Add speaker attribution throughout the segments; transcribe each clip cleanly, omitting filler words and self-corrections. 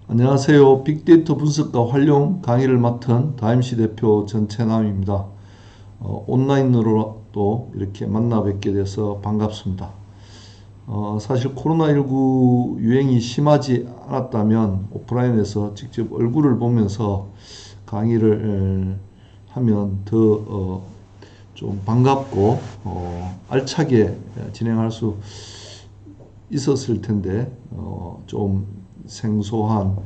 Speaker 1: 안녕하세요. 빅데이터 분석과 활용 강의를 맡은 다임시 대표 전채남입니다. 온라인으로도 이렇게 만나 뵙게 돼서 반갑습니다. 사실 코로나19 유행이 심하지 않았다면 오프라인에서 직접 얼굴을 보면서 강의를 하면 더 좀 반갑고 알차게 진행할 수 있었을 텐데 좀 생소한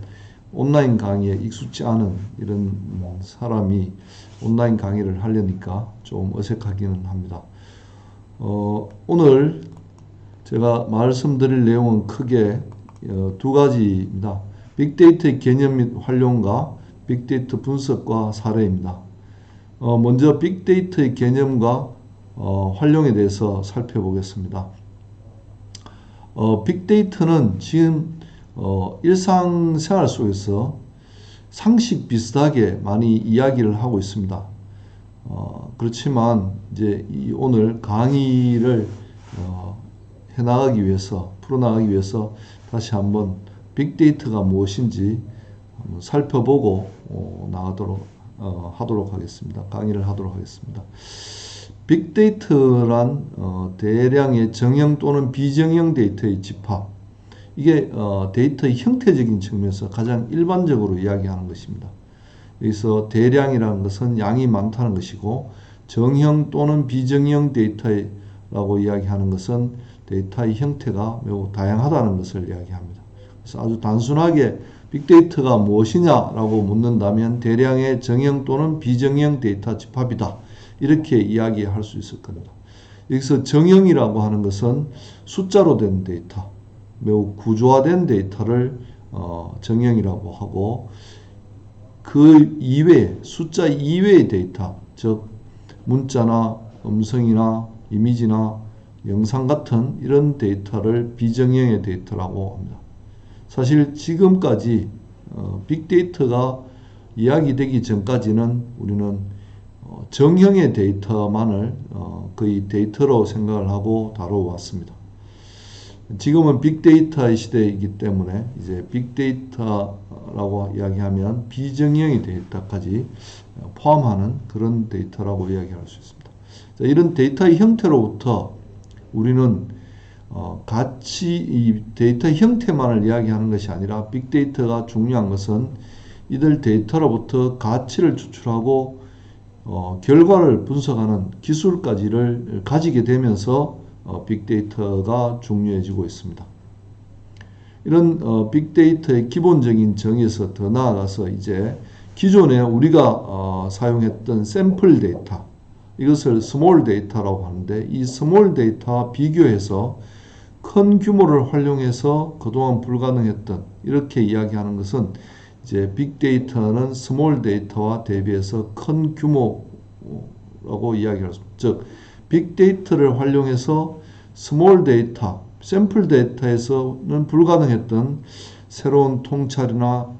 Speaker 1: 온라인 강의에 익숙지 않은 이런 사람이 온라인 강의를 하려니까 좀 어색하기는 합니다. 오늘 제가 말씀드릴 내용은 크게 두 가지입니다. 빅데이터의 개념 및 활용과 빅데이터 분석과 사례입니다. 먼저 빅데이터의 개념과 활용에 대해서 살펴보겠습니다. 빅데이터는 지금 일상생활 속에서 상식 비슷하게 많이 이야기를 하고 있습니다. 그렇지만 이제 오늘 강의를 해나가기 위해서, 풀어나가기 위해서 다시 한번 빅데이터가 무엇인지 한번 살펴보고 하도록 하겠습니다. 강의를 하도록 하겠습니다. 빅데이터란 대량의 정형 또는 비정형 데이터의 집합. 이게 데이터의 형태적인 측면에서 가장 일반적으로 이야기하는 것입니다. 여기서 대량이라는 것은 양이 많다는 것이고, 정형 또는 비정형 데이터라고 이야기하는 것은 데이터의 형태가 매우 다양하다는 것을 이야기합니다. 그래서 아주 단순하게 빅데이터가 무엇이냐라고 묻는다면 대량의 정형 또는 비정형 데이터 집합이다, 이렇게 이야기할 수 있을 겁니다. 여기서 정형이라고 하는 것은 숫자로 된 데이터, 매우 구조화된 데이터를 정형이라고 하고, 그 이외에 숫자 이외의 데이터, 즉 문자나 음성이나 이미지나 영상 같은 이런 데이터를 비정형의 데이터라고 합니다. 사실 지금까지 빅데이터가 이야기되기 전까지는 우리는 정형의 데이터만을 거의 데이터로 생각을 하고 다뤄왔습니다. 지금은 빅데이터의 시대이기 때문에 이제 빅데이터라고 이야기하면 비정형의 데이터까지 포함하는 그런 데이터라고 이야기할 수 있습니다. 자, 이런 데이터의 형태로부터 우리는 이 데이터 형태만을 이야기하는 것이 아니라 빅데이터가 중요한 것은 이들 데이터로부터 가치를 추출하고 결과를 분석하는 기술까지를 가지게 되면서 빅데이터가 중요해지고 있습니다. 이런 빅데이터의 기본적인 정의에서 더 나아가서 이제 기존에 우리가 사용했던 샘플 데이터, 이것을 스몰 데이터라고 하는데, 이 스몰 데이터와 비교해서 큰 규모를 활용해서 그동안 불가능했던, 이렇게 이야기하는 것은 이제 빅데이터는 스몰 데이터와 대비해서 큰 규모라고 이야기할 수 있습니다. 즉 빅데이터를 활용해서 스몰 데이터, 샘플 데이터에서는 불가능했던 새로운 통찰이나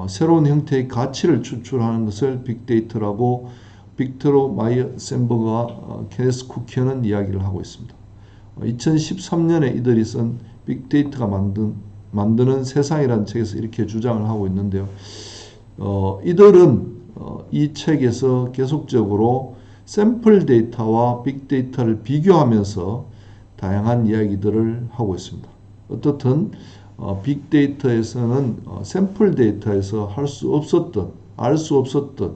Speaker 1: 새로운 형태의 가치를 추출하는 것을 빅데이터라고 빅토르 마이어센버그와 케네스 쿠키어는 이야기를 하고 있습니다. 2013년에 이들이 쓴 빅데이터가 만드는 세상이라는 책에서 이렇게 주장을 하고 있는데요. 이들은 이 책에서 계속적으로 샘플 데이터와 빅데이터를 비교하면서 다양한 이야기들을 하고 있습니다. 어떻든 빅데이터에서는 샘플 데이터에서 알 수 없었던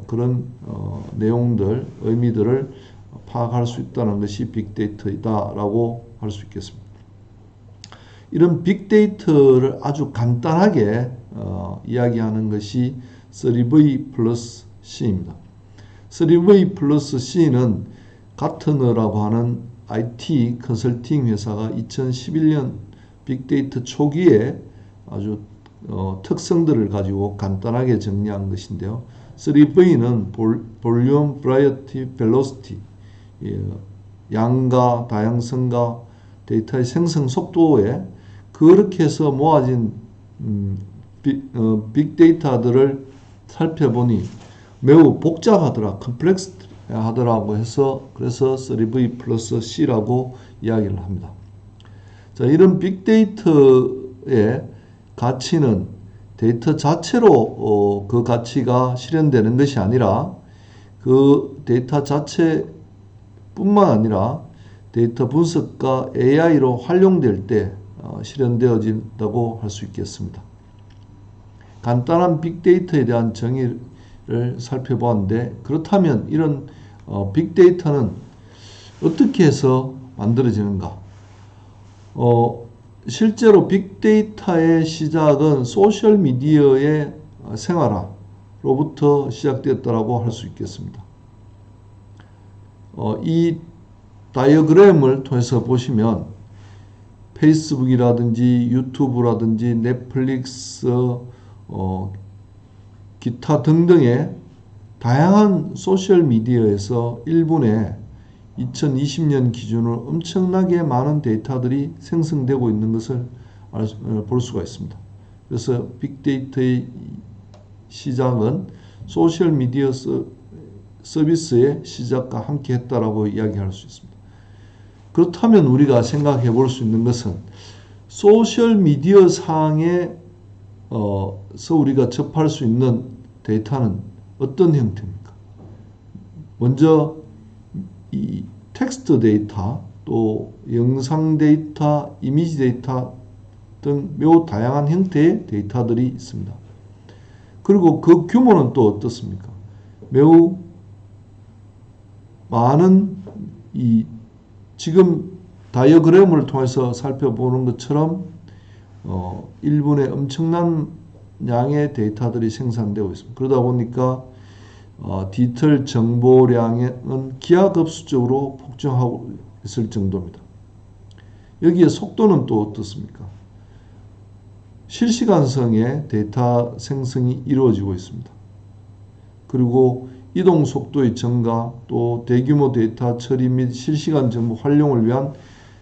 Speaker 1: 그런 내용들, 의미들을 파악할 수 있다는 것이 빅데이터이다라고 할 수 있겠습니다. 이런 빅데이터를 아주 간단하게 이야기하는 것이 3V 플러스 C입니다. 3V 플러스 C는 가트너라고 하는 IT 컨설팅 회사가 2011년 빅데이터 초기에 아주 특성들을 가지고 간단하게 정리한 것인데요. 3V는 볼륨, 브라이어티, 벨로시티, 양과 다양성과 데이터의 생성 속도에 그렇게 해서 모아진 빅데이터들을 살펴보니 매우 복잡하더라, 컴플렉스 하더라고 해서 그래서 3V 플러스 C라고 이야기를 합니다. 자, 이런 빅데이터의 가치는 데이터 자체로 그 가치가 실현되는 것이 아니라 그 데이터 자체뿐만 아니라 데이터 분석과 AI로 활용될 때 실현되어진다고 할 수 있겠습니다. 간단한 빅데이터에 대한 정의를 살펴보았는데, 그렇다면 이런 빅데이터는 어떻게 해서 만들어지는가? 실제로 빅데이터의 시작은 소셜미디어의 생활화로부터 시작되었다고 할 수 있겠습니다. 이 다이어그램을 통해서 보시면 페이스북이라든지 유튜브라든지 넷플릭스, 기타 등등의 다양한 소셜미디어에서 1분에 2020년 기준으로 엄청나게 많은 데이터들이 생성되고 있는 것을 볼 수가 있습니다. 그래서 빅데이터의 시작은 소셜미디어 서비스의 시작과 함께 했다라고 이야기할 수 있습니다. 그렇다면 우리가 생각해 볼 수 있는 것은 소셜미디어 상에서 우리가 접할 수 있는 데이터는 어떤 형태입니까? 먼저 이 텍스트 데이터, 또 영상 데이터, 이미지 데이터 등 매우 다양한 형태의 데이터들이 있습니다. 그리고 그 규모는 또 어떻습니까? 매우 많은 지금 다이어그램을 통해서 살펴보는 것처럼 1분에 엄청난 양의 데이터들이 생산되고 있습니다. 그러다 보니까 디지털 정보량은 기하급수적으로 폭증하고 있을 정도입니다. 여기에 속도는 또 어떻습니까? 실시간성의 데이터 생성이 이루어지고 있습니다. 그리고 이동 속도의 증가, 또 대규모 데이터 처리 및 실시간 정보 활용을 위한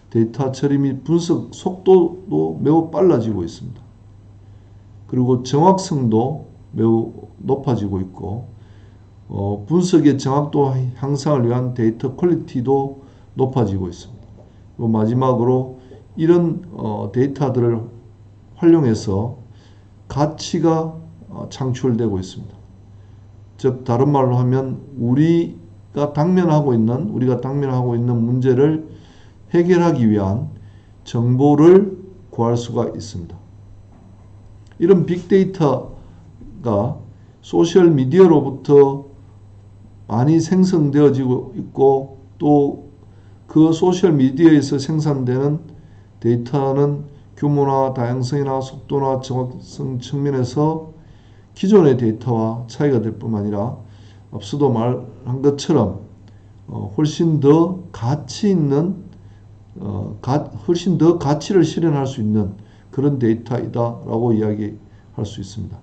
Speaker 1: 데이터 처리 및 분석 속도도 매우 빨라지고 있습니다. 그리고 정확성도 매우 높아지고 있고, 분석의 정확도 향상을 위한 데이터 퀄리티도 높아지고 있습니다. 그리고 마지막으로 이런 데이터들을 활용해서 가치가 창출되고 있습니다. 즉 다른 말로 하면 우리가 당면하고 있는 문제를 해결하기 위한 정보를 구할 수가 있습니다. 이런 빅데이터가 소셜미디어로부터 많이 생성되어지고 있고, 또 그 소셜미디어에서 생산되는 데이터는 규모나 다양성이나 속도나 정확성 측면에서 기존의 데이터와 차이가 될 뿐만 아니라 앞서도 말한 것처럼 훨씬 더 가치를 실현할 수 있는 그런 데이터이다라고 이야기할 수 있습니다.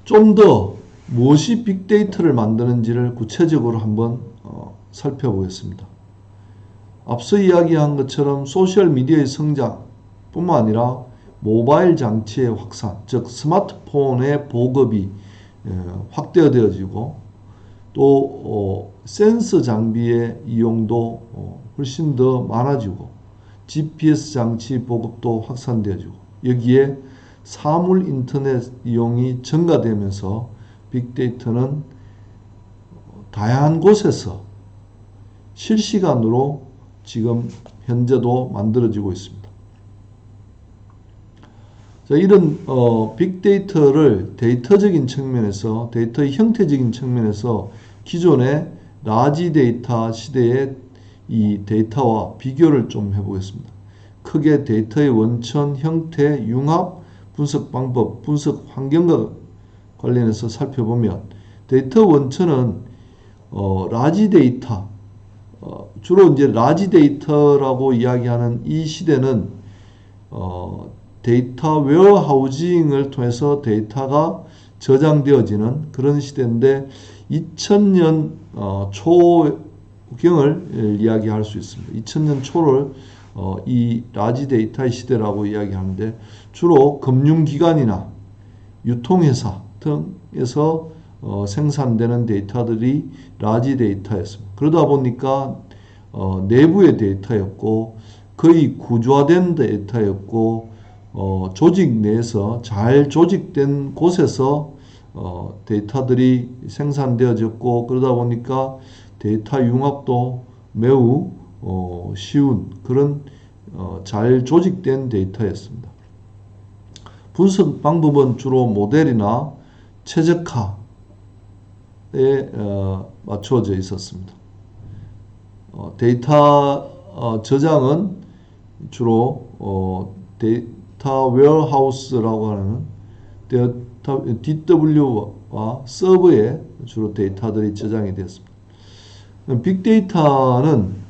Speaker 1: 좀 더 무엇이 빅데이터를 만드는지를 구체적으로 한번 살펴보겠습니다. 앞서 이야기한 것처럼 소셜미디어의 성장뿐만 아니라 모바일 장치의 확산, 즉 스마트폰의 보급이 확대되어지고, 또 센서 장비의 이용도 훨씬 더 많아지고, GPS 장치 보급도 확산되어지고, 여기에 사물 인터넷 이용이 증가되면서 빅데이터는 다양한 곳에서 실시간으로 지금 현재도 만들어지고 있습니다. 자, 이런 빅데이터를 데이터적인 측면에서, 데이터의 형태적인 측면에서 기존의 라지 데이터 시대의 이 데이터와 비교를 좀 해보겠습니다. 크게 데이터의 원천, 형태, 융합, 분석 방법, 분석 환경과 관련해서 살펴보면, 데이터 원천은 라지 데이터, 주로 이제 라지 데이터라고 이야기하는 이 시대는 데이터 웨어하우징을 통해서 데이터가 저장되어지는 그런 시대인데, 2000년 초경을 이야기할 수 있습니다. 2000년 초를 이 라지 데이터의 시대라고 이야기하는데, 주로 금융기관이나 유통회사 등에서 생산되는 데이터들이 라지 데이터였습니다. 그러다 보니까 내부의 데이터였고, 거의 구조화된 데이터였고 조직 내에서 잘 조직된 곳에서 데이터들이 생산되어졌고 그러다 보니까 데이터 융합도 매우 쉬운 그런 잘 조직된 데이터였습니다. 분석 방법은 주로 모델이나 최적화에 맞춰져 있었습니다. 데이터 저장은 주로 데이터 웨어하우스라고 하는 DW와 서버에 주로 데이터들이 저장이 되었습니다. 빅데이터는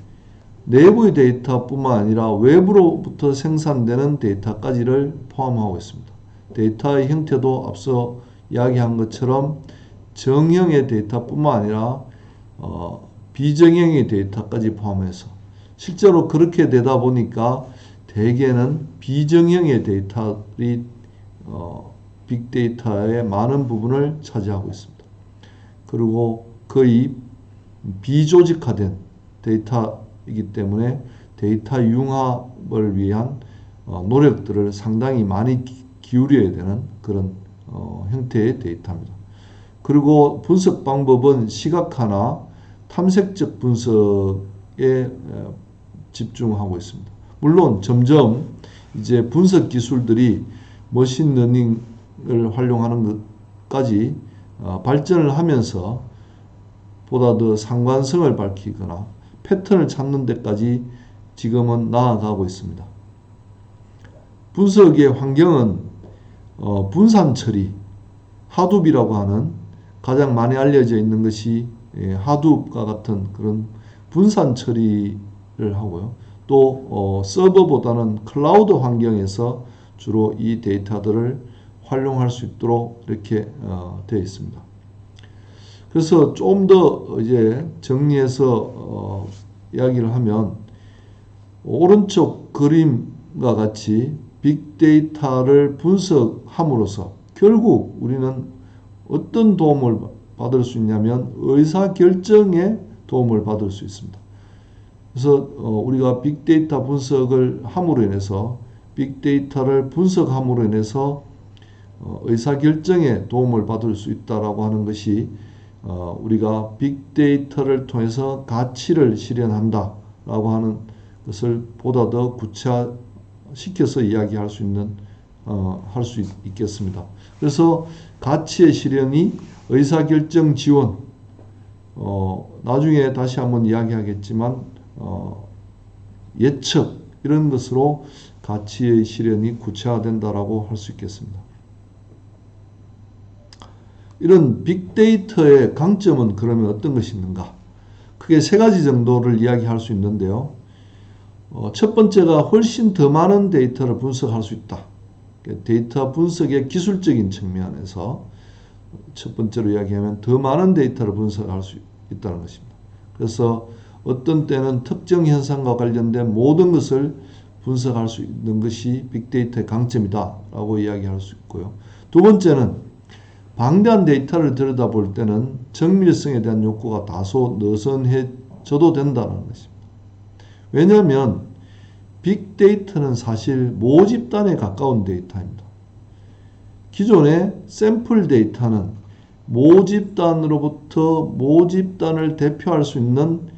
Speaker 1: 내부의 데이터뿐만 아니라 외부로부터 생산되는 데이터까지를 포함하고 있습니다. 데이터의 형태도 앞서 이야기한 것처럼 정형의 데이터뿐만 아니라 비정형의 데이터까지 포함해서 실제로 그렇게 되다 보니까 대개는 비정형의 데이터들이 빅데이터의 많은 부분을 차지하고 있습니다. 그리고 거의 비조직화된 데이터이기 때문에 데이터 융합을 위한 노력들을 상당히 많이 기울여야 되는 그런 형태의 데이터입니다. 그리고 분석 방법은 시각화나 탐색적 분석에 집중하고 있습니다. 물론 점점 이제 분석 기술들이 머신러닝을 활용하는 것까지 발전을 하면서 보다 더 상관성을 밝히거나 패턴을 찾는 데까지 지금은 나아가고 있습니다. 분석의 환경은 분산 처리, 하둡이라고 하는 가장 많이 알려져 있는 것이 하둡과 같은 그런 분산 처리를 하고요. 또 서버보다는 클라우드 환경에서 주로 이 데이터들을 활용할 수 있도록 이렇게 되어 있습니다. 그래서 좀 더 이제 정리해서 이야기를 하면 오른쪽 그림과 같이 빅데이터를 분석함으로써 결국 우리는 어떤 도움을 받을 수 있냐면 의사결정에 도움을 받을 수 있습니다. 그래서 우리가 빅데이터 분석을 함으로 인해서 빅데이터를 분석함으로 인해서 의사결정에 도움을 받을 수 있다라고 하는 것이 우리가 빅데이터를 통해서 가치를 실현한다라고 하는 것을 보다 더 구체화시켜서 이야기할 수 있는 할 수 있겠습니다. 그래서 가치의 실현이 의사결정 지원 나중에 다시 한번 이야기하겠지만 예측 이런 것으로 가치의 실현이 구체화된다라고 할 수 있겠습니다. 이런 빅데이터의 강점은 그러면 어떤 것이 있는가? 크게 세 가지 정도를 이야기할 수 있는데요. 첫 번째가 훨씬 더 많은 데이터를 분석할 수 있다. 데이터 분석의 기술적인 측면에서 첫 번째로 이야기하면 더 많은 데이터를 분석할 수 있다는 것입니다. 그래서 어떤 때는 특정 현상과 관련된 모든 것을 분석할 수 있는 것이 빅데이터의 강점이다 라고 이야기할 수 있고요. 두 번째는 방대한 데이터를 들여다볼 때는 정밀성에 대한 욕구가 다소 느슨해져도 된다는 것입니다. 왜냐하면 빅데이터는 사실 모집단에 가까운 데이터입니다. 기존의 샘플 데이터는 모집단으로부터 모집단을 대표할 수 있는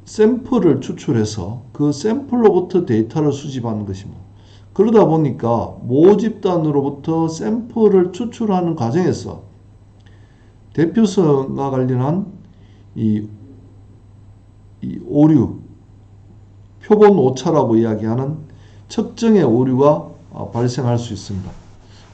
Speaker 1: 샘플을 추출해서 그 샘플로부터 데이터를 수집하는 것입니다. 그러다 보니까 모집단으로부터 샘플을 추출하는 과정에서 대표성과 관련한 이 오류, 표본 오차라고 이야기하는 측정의 오류가 발생할 수 있습니다.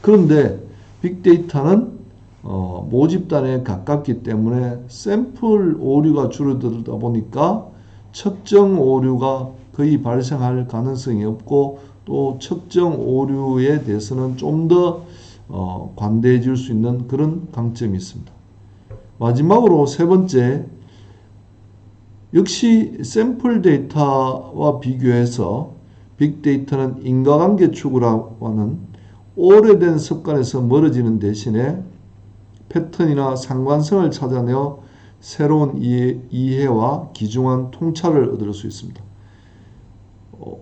Speaker 1: 그런데 빅데이터는 모집단에 가깝기 때문에 샘플 오류가 줄어들다 보니까 측정 오류가 거의 발생할 가능성이 없고 또 측정 오류에 대해서는 좀 더 관대해질 수 있는 그런 강점이 있습니다. 마지막으로 세 번째, 역시 샘플 데이터와 비교해서 빅데이터는 인과관계 추구라고 하는 오래된 습관에서 멀어지는 대신에 패턴이나 상관성을 찾아내어 새로운 이해와 귀중한 통찰을 얻을 수 있습니다.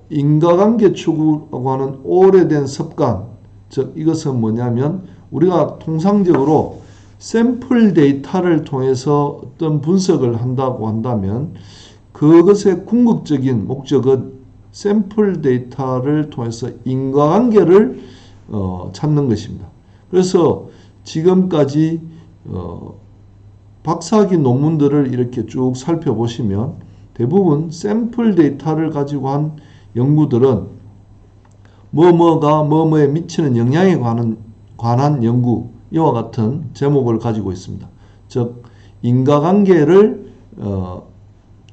Speaker 1: 인과관계 추구라고 하는 오래된 습관, 즉 이것은 뭐냐면 우리가 통상적으로 샘플 데이터를 통해서 어떤 분석을 한다고 한다면 그것의 궁극적인 목적은 샘플 데이터를 통해서 인과관계를 찾는 것입니다. 그래서 지금까지 박사학위 논문들을 이렇게 쭉 살펴보시면 대부분 샘플 데이터를 가지고 한 연구들은 뭐뭐가 뭐뭐에 미치는 영향에 관한 연구 이와 같은 제목을 가지고 있습니다. 즉 인과관계를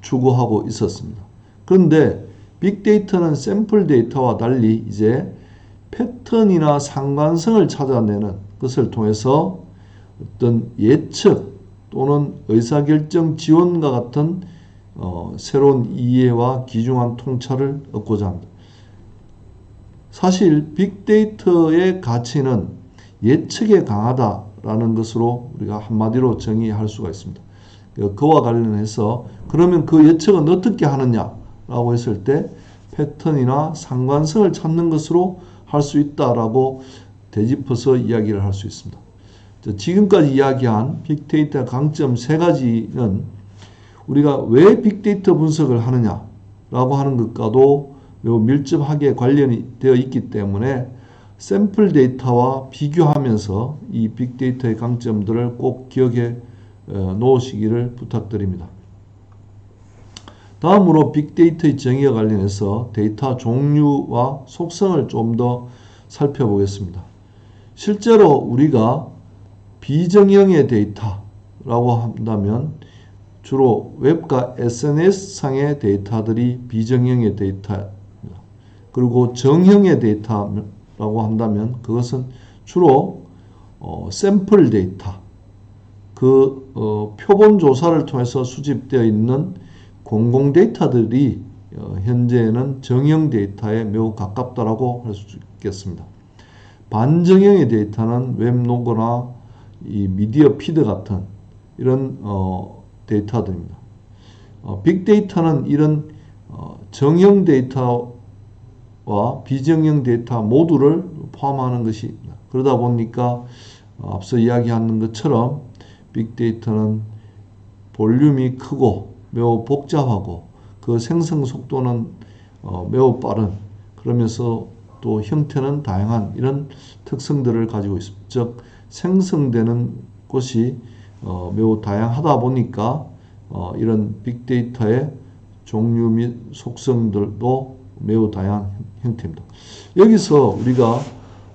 Speaker 1: 추구하고 있었습니다. 그런데 빅데이터는 샘플 데이터와 달리 이제 패턴이나 상관성을 찾아내는 것을 통해서 어떤 예측 또는 의사결정 지원과 같은 새로운 이해와 귀중한 통찰을 얻고자 합니다. 사실 빅데이터의 가치는 예측에 강하다라는 것으로 우리가 한마디로 정의할 수가 있습니다. 그와 관련해서 그러면 그 예측은 어떻게 하느냐라고 했을 때 패턴이나 상관성을 찾는 것으로 할 수 있다라고 되짚어서 이야기를 할 수 있습니다. 지금까지 이야기한 빅데이터의 강점 세 가지는 우리가 왜 빅데이터 분석을 하느냐라고 하는 것과도 매우 밀접하게 관련이 되어 있기 때문에 샘플 데이터와 비교하면서 이 빅데이터의 강점들을 꼭 기억해 놓으시기를 부탁드립니다. 다음으로 빅데이터의 정의와 관련해서 데이터 종류와 속성을 좀 더 살펴보겠습니다. 실제로 우리가 비정형의 데이터라고 한다면 주로 웹과 SNS상의 데이터들이 비정형의 데이터입니다. 그리고 정형의 데이터라고 한다면 그것은 주로 샘플 데이터, 표본 조사를 통해서 수집되어 있는 공공 데이터들이 현재는 정형 데이터에 매우 가깝다라고 할 수 있겠습니다. 반정형의 데이터는 웹로그나 이 미디어 피드 같은 이런 데이터들입니다. 빅데이터는 이런 정형 데이터와 비정형 데이터 모두를 포함하는 것입니다. 그러다 보니까 앞서 이야기한 것처럼 빅데이터는 볼륨이 크고 매우 복잡하고 그 생성 속도는 매우 빠른, 그러면서 또 형태는 다양한 이런 특성들을 가지고 있습니다. 즉 생성되는 것이 매우 다양하다 보니까 이런 빅데이터의 종류 및 속성들도 매우 다양한 형태입니다. 여기서 우리가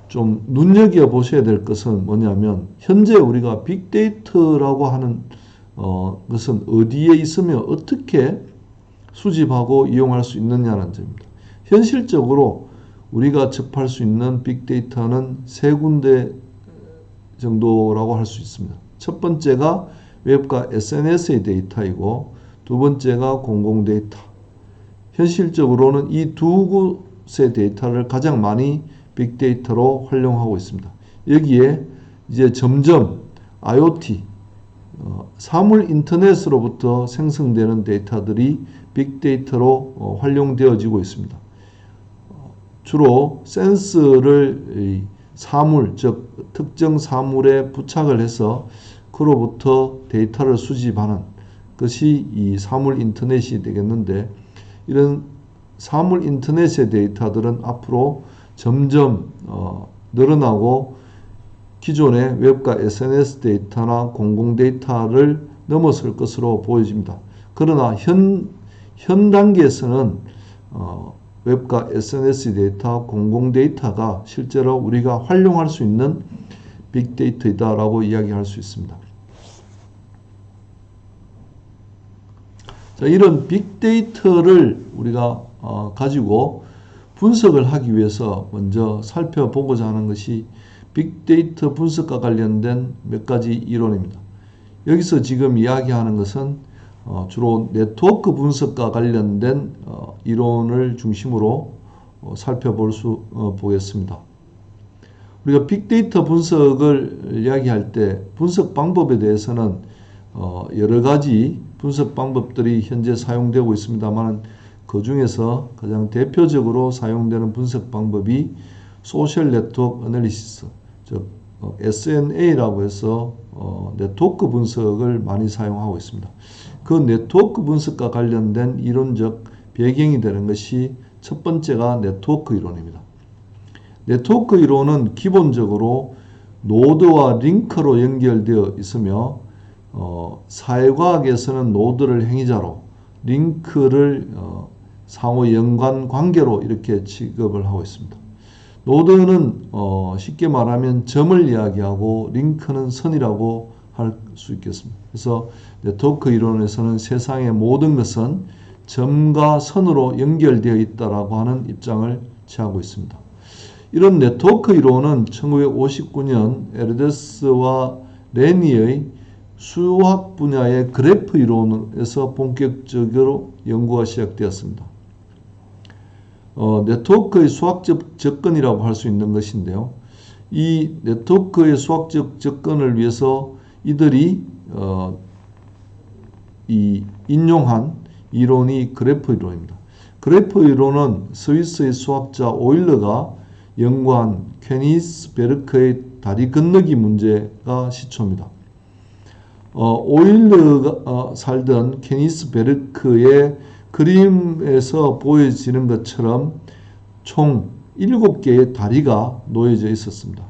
Speaker 1: 좀 눈여겨보셔야 될 것은 뭐냐면 현재 우리가 빅데이터라고 하는 것은 어디에 있으며 어떻게 수집하고 이용할 수 있느냐는 점입니다. 현실적으로 우리가 접할 수 있는 빅데이터는 세 군데 정도라고 할 수 있습니다. 첫 번째가 웹과 SNS의 데이터이고 두 번째가 공공 데이터. 현실적으로는 이 두 곳의 데이터를 가장 많이 빅데이터로 활용하고 있습니다. 여기에 이제 점점 IoT, 사물 인터넷으로부터 생성되는 데이터들이 빅데이터로 활용되어지고 있습니다. 주로 센서를 사물, 즉 특정 사물에 부착을 해서 그로부터 데이터를 수집하는 것이 이 사물 인터넷이 되겠는데, 이런 사물 인터넷의 데이터들은 앞으로 점점 늘어나고 기존의 웹과 SNS 데이터나 공공 데이터를 넘어설 것으로 보여집니다. 그러나 현 단계에서는 웹과 SNS 데이터, 공공 데이터가 실제로 우리가 활용할 수 있는 빅데이터이다라고 이야기할 수 있습니다. 자, 이런 빅데이터를 우리가 가지고 분석을 하기 위해서 먼저 살펴보고자 하는 것이 빅데이터 분석과 관련된 몇 가지 이론입니다. 여기서 지금 이야기하는 것은 주로 네트워크 분석과 관련된 이론을 중심으로 보겠습니다. 우리가 빅데이터 분석을 이야기할 때 분석 방법에 대해서는 여러 가지 분석 방법들이 현재 사용되고 있습니다만 그 중에서 가장 대표적으로 사용되는 분석 방법이 소셜 네트워크 애널리시스, 즉 SNA라고 해서 네트워크 분석을 많이 사용하고 있습니다. 그 네트워크 분석과 관련된 이론적 배경이 되는 것이 첫 번째가 네트워크 이론입니다. 네트워크 이론은 기본적으로 노드와 링크로 연결되어 있으며 사회과학에서는 노드를 행위자로, 링크를 상호 연관 관계로 이렇게 취급을 하고 있습니다. 노드는 쉽게 말하면 점을 이야기하고 링크는 선이라고 할 수 있겠습니다. 그래서 네트워크 이론에서는 세상의 모든 것은 점과 선으로 연결되어 있다라고 하는 입장을 취하고 있습니다. 이런 네트워크 이론은 1959년 에르데스와 레니의 수학 분야의 그래프 이론에서 본격적으로 연구가 시작되었습니다. 네트워크의 수학적 접근이라고 할 수 있는 것인데요. 이 네트워크의 수학적 접근을 위해서 이들이 인용한 이론이 그래프 이론입니다. 그래프 이론은 스위스의 수학자 오일러가 연구한 케니스베르크의 다리 건너기 문제가 시초입니다. 오일러가 살던 케니스베르크의 그림에서 보여지는 것처럼 총 7개의 다리가 놓여져 있었습니다.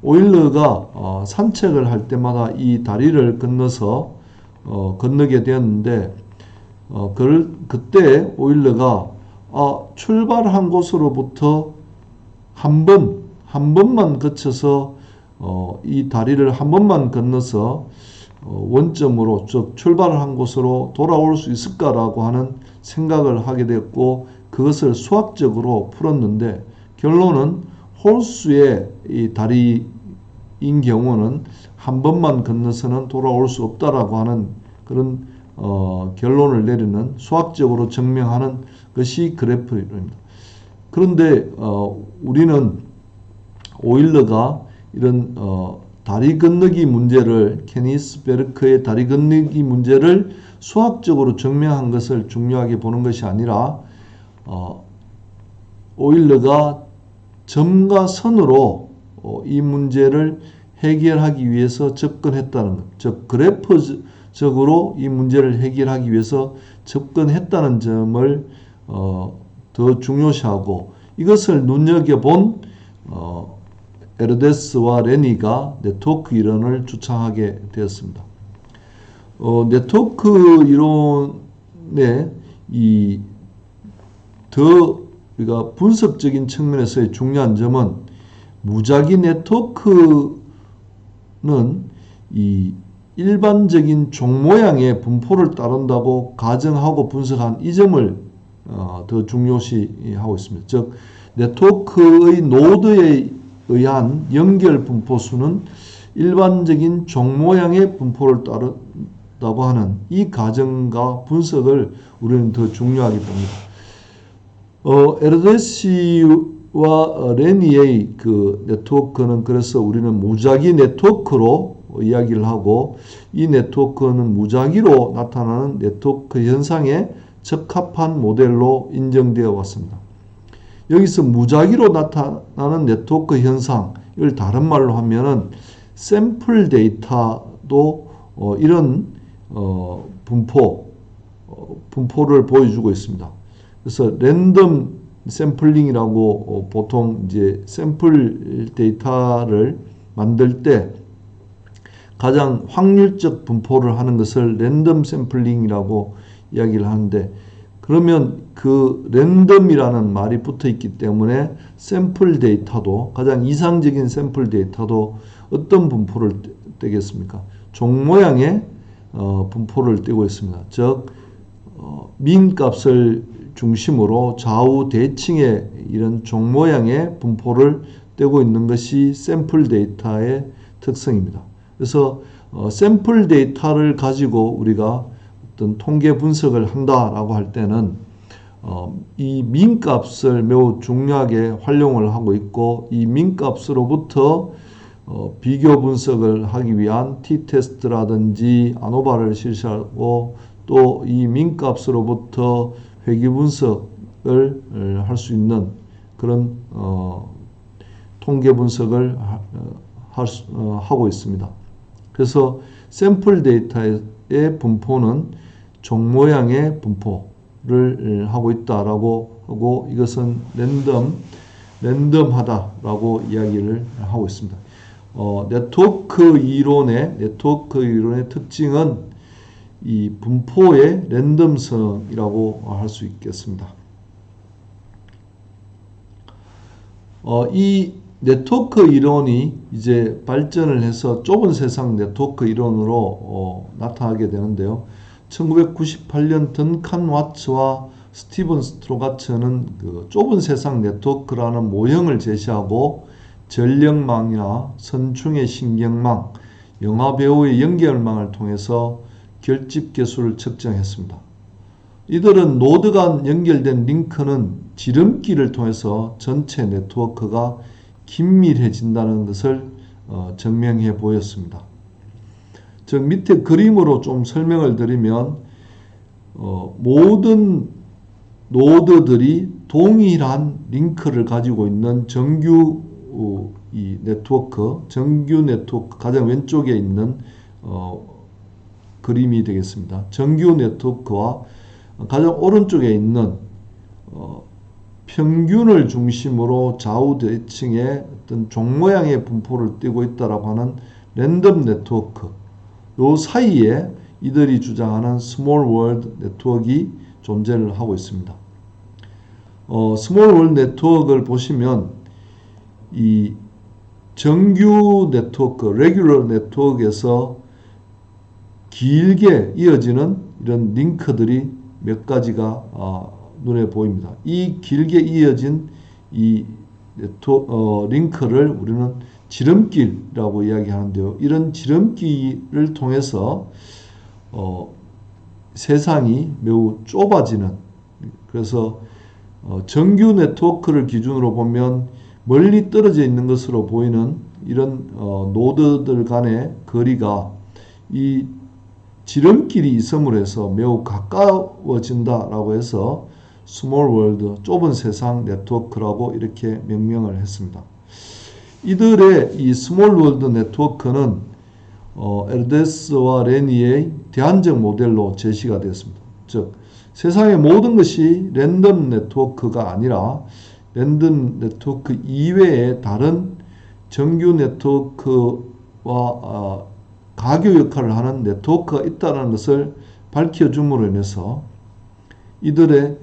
Speaker 1: 오일러가 산책을 할 때마다 이 다리를 건너서 건너게 되었는데 그때 오일러가 출발한 곳으로부터 한 번만 거쳐서 이 다리를 한 번만 건너서 원점으로, 즉 출발한 곳으로 돌아올 수 있을까라고 하는 생각을 하게 되었고, 그것을 수학적으로 풀었는데 결론은 홀수의 이 다리인 경우는 한 번만 건너서는 돌아올 수 없다라고 하는 그런 결론을 내리는, 수학적으로 증명하는 것이 그래프 이론입니다. 그런데 우리는 오일러가 이런 다리 건너기 문제를, 케니스베르크의 다리 건너기 문제를 수학적으로 증명한 것을 중요하게 보는 것이 아니라 오일러가 점과 선으로 이 문제를 해결하기 위해서 접근했다는 것, 즉 그래프적으로 이 문제를 해결하기 위해서 접근했다는 점을 더 중요시하고, 이것을 눈여겨본 에르데스와 레니가 네트워크 이론을 주창하게 되었습니다. 네트워크 이론의 우리가 분석적인 측면에서의 중요한 점은, 무작위 네트워크는 이 일반적인 종 모양의 분포를 따른다고 가정하고 분석한 이 점을 더 중요시하고 있습니다. 즉 네트워크의 노드에 의한 연결 분포수는 일반적인 종 모양의 분포를 따른다고 하는 이 가정과 분석을 우리는 더 중요하게 봅니다. 에르데시와 레니의 그 네트워크는, 그래서 우리는 무작위 네트워크로 이야기를 하고, 이 네트워크는 무작위로 나타나는 네트워크 현상에 적합한 모델로 인정되어 왔습니다. 여기서 무작위로 나타나는 네트워크 현상, 이걸 다른 말로 하면은 샘플 데이터도 이런 분포를 보여주고 있습니다. 그래서 랜덤 샘플링이라고 보통 이제 샘플 데이터를 만들 때 가장 확률적 분포를 하는 것을 랜덤 샘플링이라고 이야기를 하는데, 그러면 그 랜덤이라는 말이 붙어 있기 때문에 샘플 데이터도, 가장 이상적인 샘플 데이터도 어떤 분포를 떼겠습니까? 종 모양의 분포를 떼고 있습니다. 즉 민 값을 중심으로 좌우 대칭의 이런 종 모양의 분포를 떼고 있는 것이 샘플 데이터의 특성입니다. 그래서 샘플 데이터를 가지고 우리가 어떤 통계 분석을 한다라고 할 때는 이 민 값을 매우 중요하게 활용을 하고 있고, 이 민 값으로부터 비교 분석을 하기 위한 t-테스트라든지 아노바를 실시하고, 또 이 민 값으로부터 회귀 분석을 할 수 있는 그런 통계 분석을 하고 있습니다. 그래서 샘플 데이터의 분포는 종 모양의 분포를 하고 있다라고 하고 이것은 랜덤하다라고 이야기를 하고 있습니다. 네트워크 이론의 특징은 이 분포의 랜덤성이라고 할 수 있겠습니다. 이 네트워크 이론이 이제 발전을 해서 좁은 세상 네트워크 이론으로 나타나게 되는데요. 1998년 던칸 와츠와 스티븐 스트로가츠는 그 좁은 세상 네트워크라는 모형을 제시하고 전력망이나 선충의 신경망, 영화배우의 연결망을 통해서 결집 개수를 측정했습니다. 이들은 노드 간 연결된 링크는 지름길을 통해서 전체 네트워크가 긴밀해진다는 것을 증명해 보였습니다. 즉 밑에 그림으로 좀 설명을 드리면 모든 노드들이 동일한 링크를 가지고 있는 정규 네트워크 가장 왼쪽에 있는 그림이 되겠습니다. 정규 네트워크와 가장 오른쪽에 있는 평균을 중심으로 좌우 대칭의 어떤 종 모양의 분포를 띠고 있다라고 하는 랜덤 네트워크, 요 사이에 이들이 주장하는 스몰 월드 네트워크가 존재를 하고 있습니다. 스몰 월드 네트워크를 보시면 이 정규 네트워크, 레귤러 네트워크에서 길게 이어지는 이런 링크들이 몇 가지가 눈에 보입니다. 이 길게 이어진 이 링크를 우리는 지름길이라고 이야기하는데요. 이런 지름길을 통해서 세상이 매우 좁아지는, 그래서 정규 네트워크를 기준으로 보면 멀리 떨어져 있는 것으로 보이는 이런 노드들 간의 거리가 이 지름길이 있음으로 해서 매우 가까워진다라고 해서 스몰 월드, 좁은 세상 네트워크라고 이렇게 명명을 했습니다. 이들의 이 스몰 월드 네트워크는 에르데스와 레니의 대안적 모델로 제시가 되었습니다. 즉 세상의 모든 것이 랜덤 네트워크가 아니라 랜덤 네트워크 이외에 다른 정규 네트워크와 가교 역할을 하는 네트워크가 있다는 것을 밝혀줌으로 인해서 이들의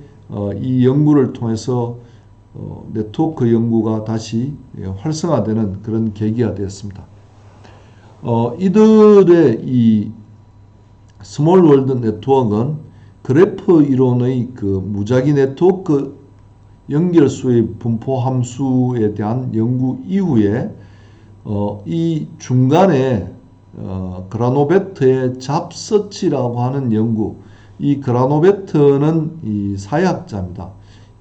Speaker 1: 이 연구를 통해서 네트워크 연구가 다시 활성화되는 그런 계기가 되었습니다. 이들의 이 스몰 월드 네트워크는 그래프 이론의 그 무작위 네트워크 연결수의 분포 함수에 대한 연구 이후에 이 중간에 그라노베트의 잡서치라고 하는 연구, 이 그라노베트는 이 사회학자입니다.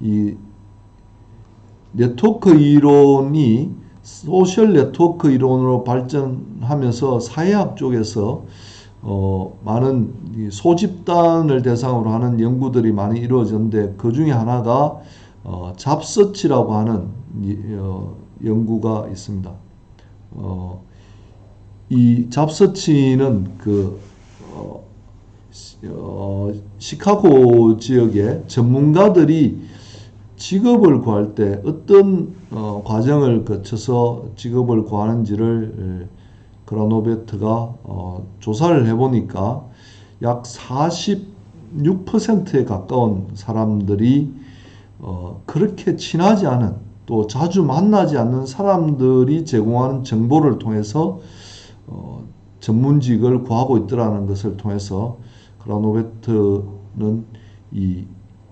Speaker 1: 이 네트워크 이론이 소셜 네트워크 이론으로 발전하면서 사회학 쪽에서 많은 소집단을 대상으로 하는 연구들이 많이 이루어졌는데 그 중에 하나가 잡서치라고 하는 연구가 있습니다. 이 잡서치는 그 시카고 지역의 전문가들이 직업을 구할 때 어떤 과정을 거쳐서 직업을 구하는지를 그라노베트가 조사를 해보니까 약 46%에 가까운 사람들이 그렇게 친하지 않은, 또 자주 만나지 않는 사람들이 제공하는 정보를 통해서 전문직을 구하고 있더라는 것을 통해서 그라노베트는 이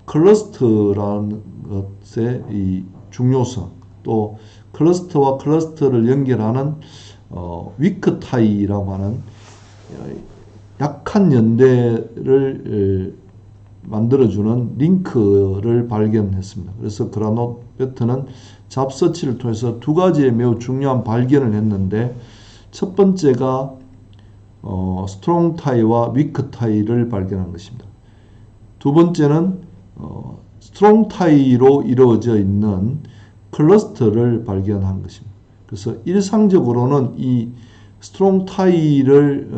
Speaker 1: 클러스터라는 것의 이 중요성, 또 클러스터와 클러스터를 연결하는 위크타이라고 하는 약한 연대를 만들어주는 링크를 발견했습니다. 그래서 그라노베트는 잡서치를 통해서 두 가지의 매우 중요한 발견을 했는데, 첫 번째가 스트롱 타이와 위크 타이를 발견한 것입니다. 두 번째는 스트롱 타이로 이루어져 있는 클러스터를 발견한 것입니다. 그래서 일상적으로는 이 스트롱 타이를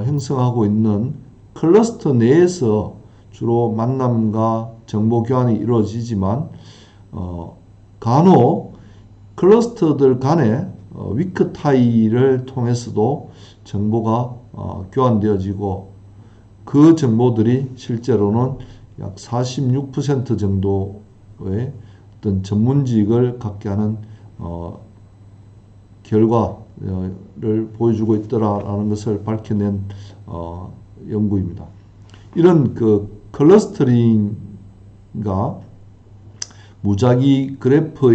Speaker 1: 형성하고 있는 클러스터 내에서 주로 만남과 정보 교환이 이루어지지만 간혹 클러스터들 간에 위크 타이를 통해서도 정보가 교환되어지고 그 정보들이 실제로는 약 46% 정도의 어떤 전문직을 갖게 하는 결과를 보여주고 있더라라는 것을 밝혀낸 연구입니다. 이런 그 클러스터링과 무작위 그래프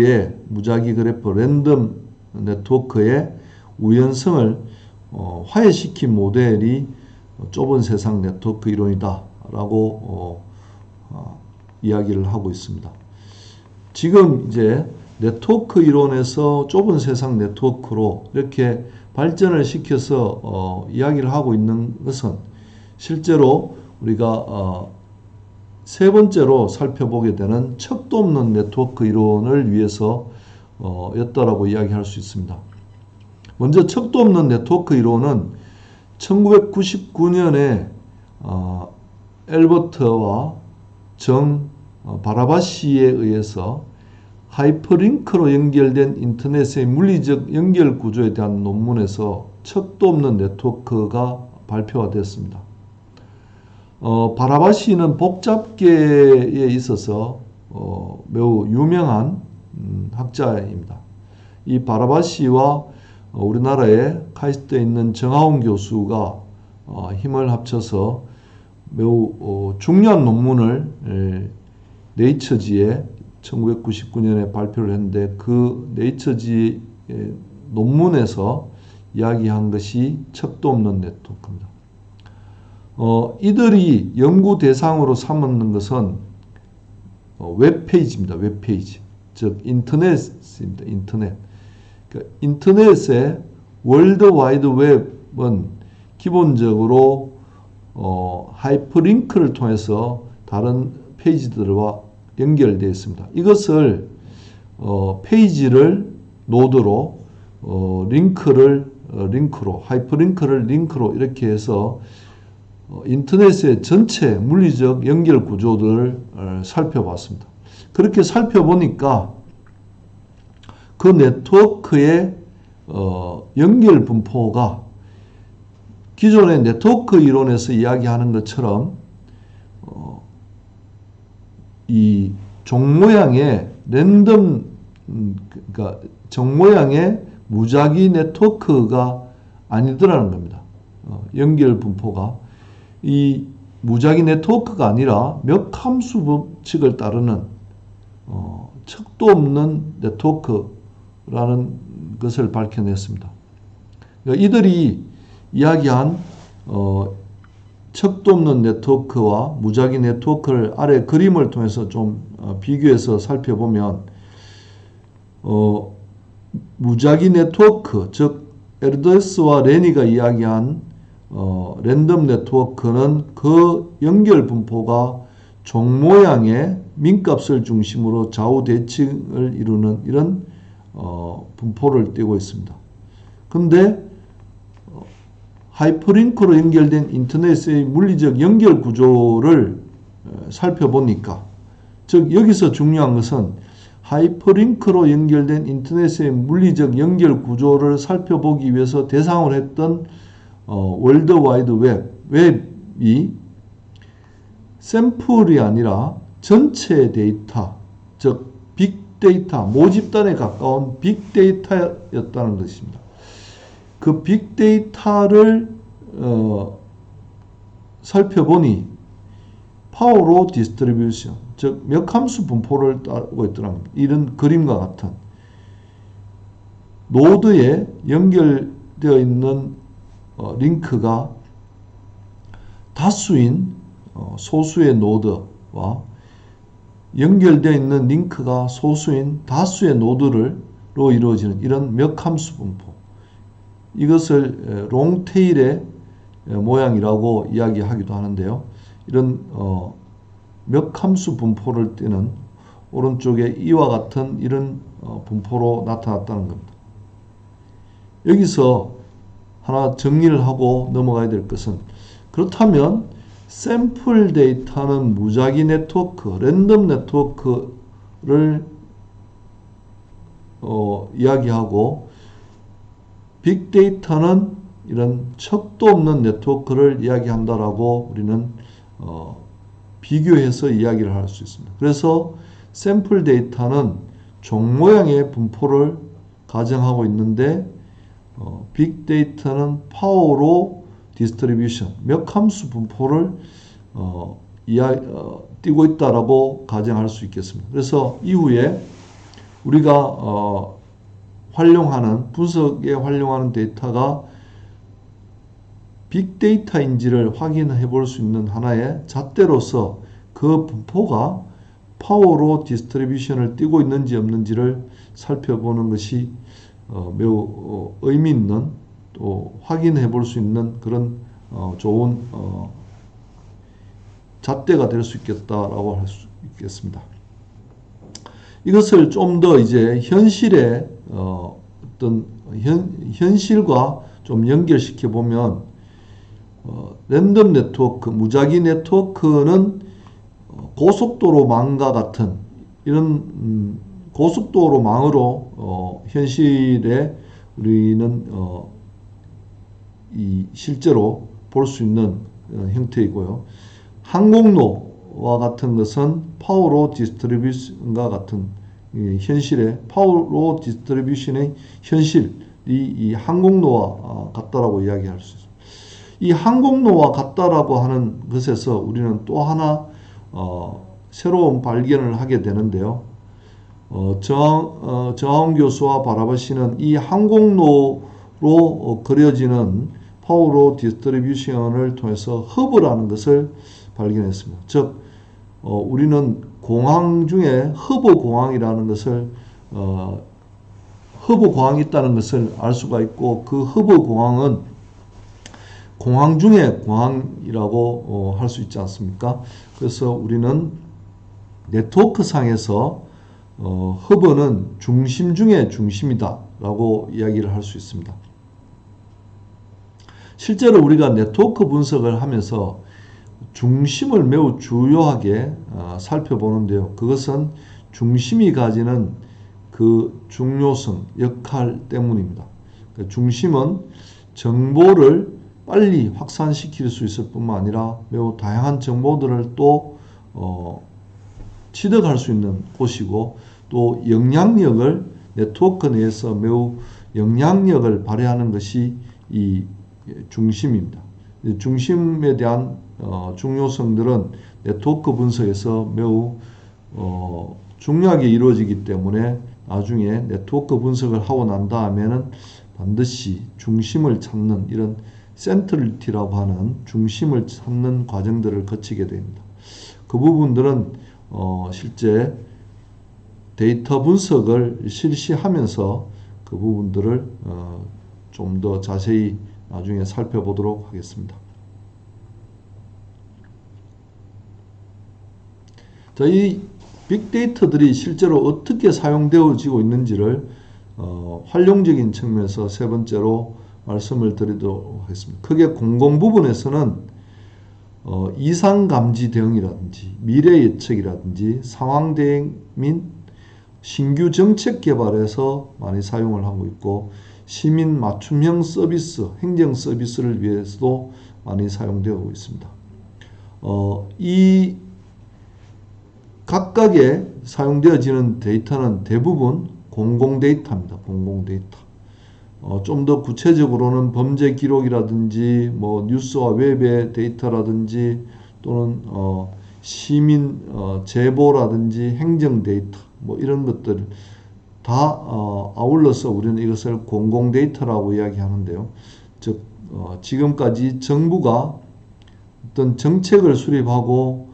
Speaker 1: 랜덤 네트워크의 우연성을 화해시킨 모델이 좁은 세상 네트워크 이론이다 라고 이야기를 하고 있습니다. 지금 이제 네트워크 이론에서 좁은 세상 네트워크로 이렇게 발전을 시켜서 이야기를 하고 있는 것은 실제로 우리가 세 번째로 살펴보게 되는 척도 없는 네트워크 이론을 위해서 였다라고 이야기할 수 있습니다. 먼저 척도 없는 네트워크 이론은 1999년에 엘버트와 정 바라바시에 의해서 하이퍼링크로 연결된 인터넷의 물리적 연결 구조에 대한 논문에서 척도 없는 네트워크가 발표가 됐습니다. 바라바시는 복잡계에 있어서 매우 유명한 학자입니다. 이 바라바시와 우리나라에 카이스트에 있는 정하홍 교수가 힘을 합쳐서 매우 중요한 논문을 네이처지에 1999년에 발표를 했는데 그 네이처지 논문에서 이야기한 것이 척도 없는 네트워크입니다. 이들이 연구 대상으로 삼는 것은 웹페이지입니다. 웹페이지. 즉 인터넷입니다. 인터넷. 그러니까 인터넷의 월드 와이드 웹은 기본적으로 하이퍼링크를 통해서 다른 페이지들과 연결되어 있습니다. 이것을 페이지를 노드로 하이퍼링크를 링크로 이렇게 해서 인터넷의 전체 물리적 연결 구조들을 살펴봤습니다. 그렇게 살펴보니까 그 네트워크의 연결 분포가 기존의 네트워크 이론에서 이야기하는 것처럼 이 종 모양의 랜덤 그러니까 종 모양의 무작위 네트워크가 아니더라는 겁니다. 연결 분포가 이 무작위 네트워크가 아니라 몇 함수 법칙을 따르는 척도 없는 네트워크라는 것을 밝혀냈습니다. 그러니까 이들이 이야기한 척도 없는 네트워크와 무작위 네트워크를 아래 그림을 통해서 좀 비교해서 살펴보면 무작위 네트워크, 즉 에르더스와 레니가 이야기한 랜덤 네트워크는 그 연결 분포가 종 모양의 민값을 중심으로 좌우 대칭을 이루는 이런 분포를 띄고 있습니다. 근데 하이퍼링크로 연결된 인터넷의 물리적 연결 구조를 살펴보니까, 즉 여기서 중요한 것은 하이퍼링크로 연결된 인터넷의 물리적 연결 구조를 살펴보기 위해서 대상을 했던 월드 와이드 웹이 샘플이 아니라 전체 데이터, 즉 빅데이터, 모집단에 가까운 빅데이터였다는 것입니다. 그 빅데이터를 살펴보니 파워로 디스트리뷰션, 즉 역함수 분포를 따르고 있더라는 겁니다. 이런 그림과 같은 노드에 연결되어 있는 링크가 다수인 소수의 노드와 연결되어 있는 링크가 소수인 다수의 노드로 이루어지는 이런 역함수 분포, 이것을 롱테일의 모양이라고 이야기하기도 하는데요. 이런 몇 함수 분포를 띠는 오른쪽에 이와 같은 이런 분포로 나타났다는 겁니다. 여기서 하나 정리를 하고 넘어가야 될 것은, 그렇다면 샘플 데이터는 무작위 네트워크, 랜덤 네트워크를 이야기하고, 빅데이터는 이런 척도 없는 네트워크를 이야기한다라고 우리는 비교해서 이야기를 할 수 있습니다. 그래서 샘플 데이터는 종 모양의 분포를 가정하고 있는데, 빅데이터는 파워로 디스트리뷰션, 몇 함수 분포를 띄고 있다라고 가정할 수 있겠습니다. 그래서 이후에 우리가 분석에 활용하는 데이터가 빅데이터인지를 확인해 볼 수 있는 하나의 잣대로서 그 분포가 파워로 디스트리뷰션을 띄고 있는지 없는지를 살펴보는 것이 매우 의미 있는, 또 확인해 볼 수 있는 그런 좋은 잣대가 될 수 있겠다라고 할 수 있겠습니다. 이것을 좀 더 이제 현실의 어떤 현실과 좀 연결시켜 보면, 랜덤 네트워크, 무작위 네트워크는 고속도로망과 같은 이런 고속도로망으로 현실에 우리는 실제로 볼 수 있는 형태이고요. 항공로와 같은 것은 파워로 디스트리뷰션과 같은 현실의 파워로 디스트리뷰션의 현실이 이 항공로와 같다라고 이야기할 수 있습니다. 이 항공로와 같다라고 하는 것에서 우리는 또 하나 새로운 발견을 하게 되는데요. 정하운 교수와 바라바 씨는 이 항공로로 그려지는 파워로 디스트리뷰션을 통해서 허브라는 것을 발견했습니다. 즉 우리는 공항 중에 허브 공항이라는 것을 허브 공항이 있다는 것을 알 수가 있고, 그 허브 공항은 공항 중에 공항이라고 할 수 있지 않습니까? 그래서 우리는 네트워크 상에서 허브는 중심 중에 중심이다 라고 이야기를 할 수 있습니다. 실제로 우리가 네트워크 분석을 하면서 중심을 매우 중요하게 살펴보는데요. 그것은 중심이 가지는 그 중요성, 역할 때문입니다. 중심은 정보를 빨리 확산시킬 수 있을 뿐만 아니라 매우 다양한 정보들을 또 취득할 수 있는 곳이고, 또 영향력을 네트워크 내에서 매우 영향력을 발휘하는 것이 이 중심입니다. 중심에 대한 중요성들은 네트워크 분석에서 매우 중요하게 이루어지기 때문에 나중에 네트워크 분석을 하고 난 다음에는 반드시 중심을 찾는, 이런 센트럴리티라고 하는 중심을 찾는 과정들을 거치게 됩니다. 그 부분들은 실제 데이터 분석을 실시하면서 그 부분들을 좀 더 자세히 나중에 살펴보도록 하겠습니다. 자, 이 빅데이터들이 실제로 어떻게 사용되어지고 있는지를 활용적인 측면에서 세 번째로 말씀을 드리도록 하겠습니다. 크게 공공 부분에서는 이상 감지 대응이라든지 미래 예측이라든지 상황 대응 및 신규 정책 개발에서 많이 사용을 하고 있고, 시민 맞춤형 서비스, 행정 서비스를 위해서도 많이 사용되고 있습니다. 이 각각의 사용되어지는 데이터는 대부분 공공 데이터입니다. 공공 데이터. 좀 더 구체적으로는 범죄 기록이라든지 뉴스와 웹의 데이터라든지 또는 시민 제보라든지 행정 데이터 이런 것들 다 아울러서 우리는 이것을 공공 데이터라고 이야기하는데요. 즉 지금까지 정부가 어떤 정책을 수립하고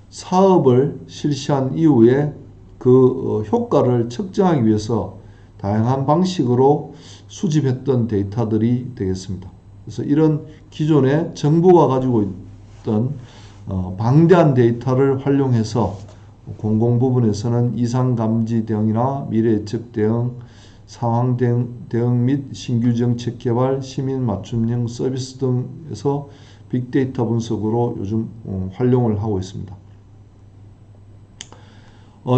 Speaker 1: 사업을 실시한 이후에 그 효과를 측정하기 위해서 다양한 방식으로 수집했던 데이터들이 되겠습니다. 그래서 이런 기존에 정부가 가지고 있던 방대한 데이터를 활용해서 공공 부분에서는 이상 감지 대응이나 미래 예측 대응, 상황 대응 및 신규 정책 개발, 시민 맞춤형 서비스 등에서 빅데이터 분석으로 요즘 활용을 하고 있습니다.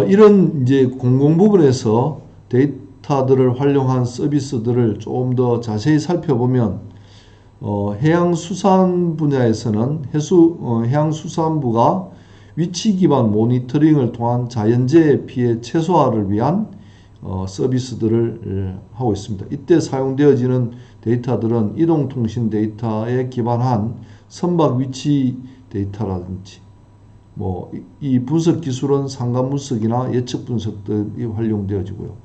Speaker 1: 이런 이제 공공 부분에서 데이터들을 활용한 서비스들을 조금 더 자세히 살펴보면 해양수산 분야에서는 해양수산부가 위치 기반 모니터링을 통한 자연재해 피해 최소화를 위한 서비스들을 하고 있습니다. 이때 사용되어지는 데이터들은 이동통신 데이터에 기반한 선박 위치 데이터라든지 이 분석 기술은 상감 분석이나 예측 분석들이 활용되어지고요.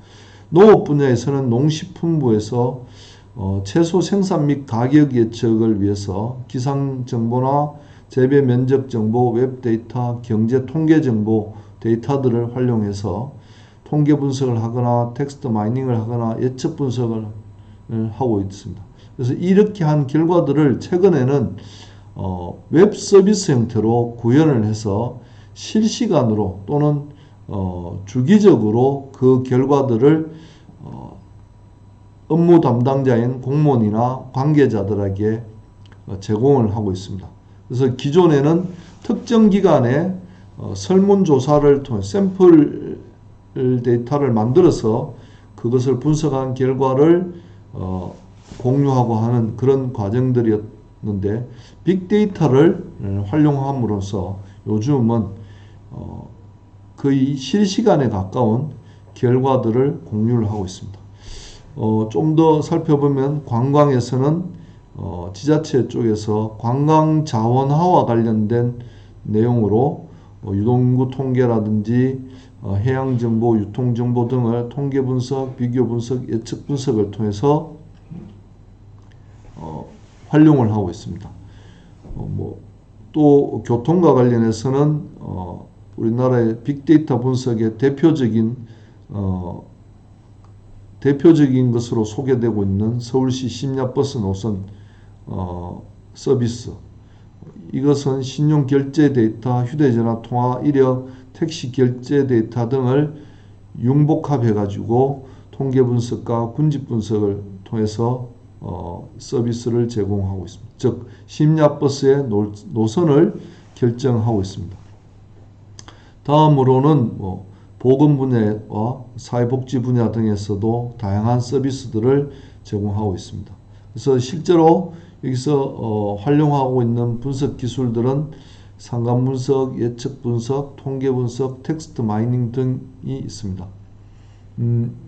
Speaker 1: 농업 분야에서는 농식품부에서 채소 생산 및 가격 예측을 위해서 기상 정보나 재배 면적 정보, 웹 데이터, 경제 통계 정보 데이터들을 활용해서 통계 분석을 하거나 텍스트 마이닝을 하거나 예측 분석을 하고 있습니다. 그래서 이렇게 한 결과들을 최근에는 웹 서비스 형태로 구현을 해서 실시간으로 또는 주기적으로 그 결과들을 업무 담당자인 공무원이나 관계자들에게 제공을 하고 있습니다. 그래서 기존에는 특정 기간에 설문조사를 통해 샘플 데이터를 만들어서 그것을 분석한 결과를 공유하고 하는 그런 과정들이었는데 빅데이터를 활용함으로써 요즘은 거의 실시간에 가까운 결과들을 공유를 하고 있습니다. 좀 더 살펴보면 관광에서는 지자체 쪽에서 관광 자원화와 관련된 내용으로 유동인구 통계라든지 해양정보, 유통정보 등을 통계 분석, 비교 분석, 예측 분석을 통해서 활용을 하고 있습니다. 또 교통과 관련해서는 우리나라의 빅데이터 분석의 대표적인 것으로 소개되고 있는 서울시 심야버스 노선 서비스. 이것은 신용결제 데이터, 휴대전화 통화, 이력, 택시 결제 데이터 등을 융복합해가지고 통계 분석과 군집 분석을 통해서 서비스를 제공하고 있습니다. 즉 심야버스의 노선을 결정하고 있습니다. 다음으로는 보건 분야와 사회복지 분야 등에서도 다양한 서비스들을 제공하고 있습니다. 그래서 실제로 여기서 활용하고 있는 분석 기술들은 상감 분석, 예측 분석, 통계 분석, 텍스트 마이닝 등이 있습니다.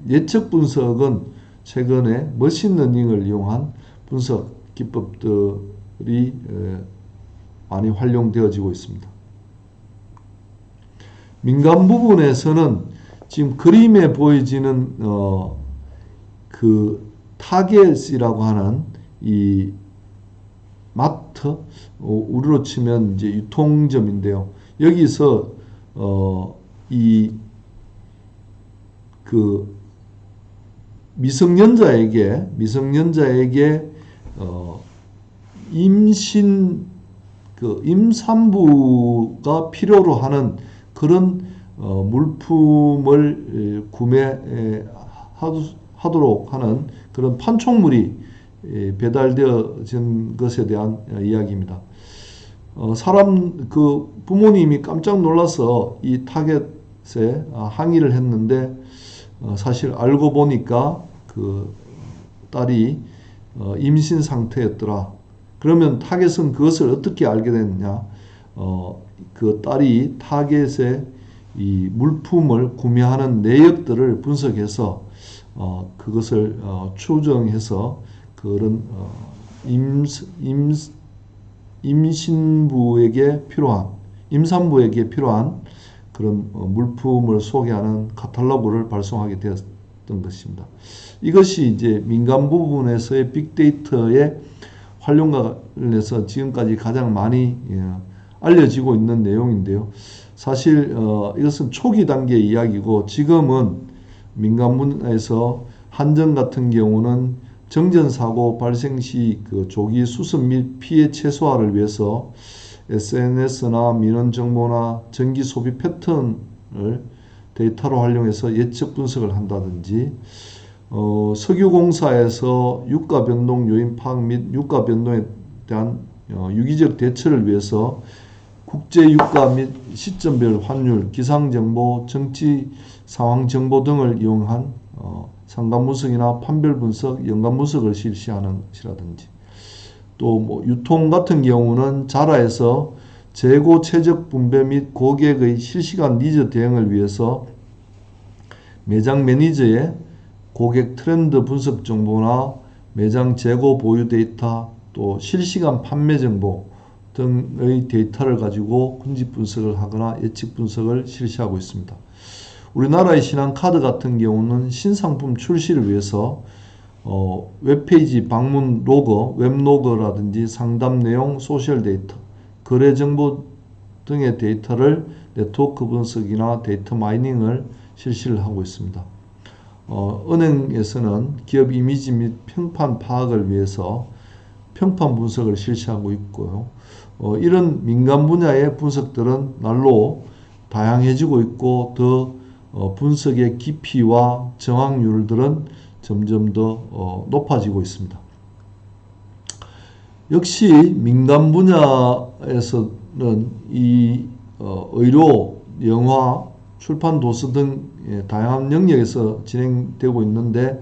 Speaker 1: 예측 분석은 최근에 머신러닝을 이용한 분석 기법들이 많이 활용되어지고 있습니다. 민간 부분에서는 지금 그림에 보여지는 그 타겟이라고 하는 이 마트, 우리로 치면 이제 유통점인데요. 여기서 그 미성년자에게 임산부가 필요로 하는 그런 물품을 구매하도록 하는 그런 판촉물이 배달되어진 것에 대한 이야기입니다. 부모님이 깜짝 놀라서 이 타겟에 항의를 했는데 사실 알고 보니까 그 딸이 임신 상태였더라. 그러면 타겟은 그것을 어떻게 알게 됐냐? 그 딸이 타겟에 이 물품을 구매하는 내역들을 분석해서 그것을 추정해서 그런 임산부에게 필요한 그런 물품을 소개하는 카탈로그를 발송하게 되었던 것입니다. 이것이 이제 민간 부분에서의 빅데이터의 활용과 관련해서 지금까지 가장 많이 알려지고 있는 내용인데요. 사실 이것은 초기 단계의 이야기고 지금은 민간 분야에서 한전 같은 경우는 정전사고 발생 시 그 조기 수습 및 피해 최소화를 위해서 SNS나 민원 정보나 전기 소비 패턴을 데이터로 활용해서 예측 분석을 한다든지, 석유공사에서 유가 변동 요인 파악 및 유가 변동에 대한 유기적 대처를 위해서 국제 유가 및 시점별 환율, 기상 정보, 정치 상황 정보 등을 이용한 상간 분석이나 판별 분석, 연간 분석을 실시하는 것이라든지, 또 유통 같은 경우는 자라에서 재고 최적 분배 및 고객의 실시간 니즈 대응을 위해서 매장 매니저의 고객 트렌드 분석 정보나 매장 재고 보유 데이터, 또 실시간 판매 정보 등의 데이터를 가지고 군집 분석을 하거나 예측 분석을 실시하고 있습니다. 우리나라의 신한카드 같은 경우는 신상품 출시를 위해서 웹페이지 방문 로거, 웹로거라든지 상담 내용, 소셜 데이터, 거래 정보 등의 데이터를 네트워크 분석이나 데이터 마이닝을 실시를 하고 있습니다. 은행에서는 기업 이미지 및 평판 파악을 위해서 평판 분석을 실시하고 있고요. 이런 민간 분야의 분석들은 날로 다양해지고 있고, 더 분석의 깊이와 정확률들은 점점 더 높아지고 있습니다. 역시 민간 분야에서는 이 의료, 영화, 출판, 도서 등 다양한 영역에서 진행되고 있는데,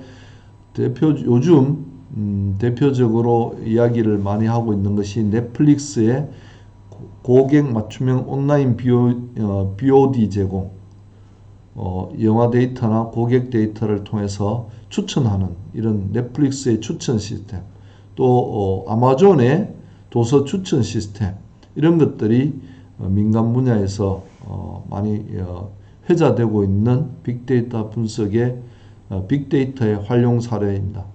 Speaker 1: 요즘 대표적으로 이야기를 많이 하고 있는 것이 넷플릭스의 고객 맞춤형 온라인 BOD 제공, 영화 데이터나 고객 데이터를 통해서 추천하는 이런 넷플릭스의 추천 시스템, 또 아마존의 도서 추천 시스템, 이런 것들이 민간 분야에서 많이 회자되고 있는 빅데이터 분석의 빅데이터의 활용 사례입니다.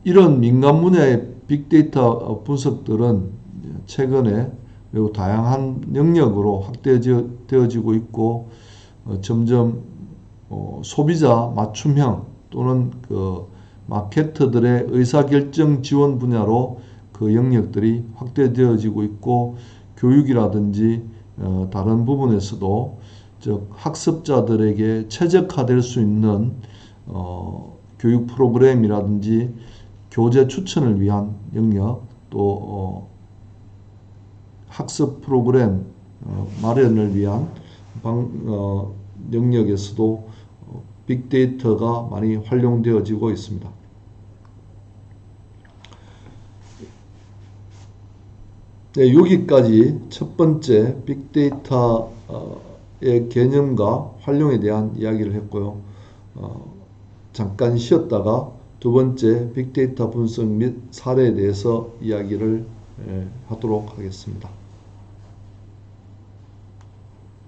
Speaker 1: 이런 민간 분야의 빅데이터 분석들은 최근에 매우 다양한 영역으로 확대되어지고 있고, 점점 소비자 맞춤형 또는 그 마케터들의 의사결정 지원 분야로 그 영역들이 확대되어지고 있고, 교육이라든지 다른 부분에서도 즉 학습자들에게 최적화될 수 있는 교육 프로그램이라든지 교재 추천을 위한 영역, 또 학습 프로그램 마련을 위한 영역에서도 빅데이터가 많이 활용되어지고 있습니다. 네, 여기까지 첫 번째 빅데이터의 개념과 활용에 대한 이야기를 했고요. 잠깐 쉬었다가 두 번째 빅데이터 분석 및 사례에 대해서 이야기를 하도록 하겠습니다.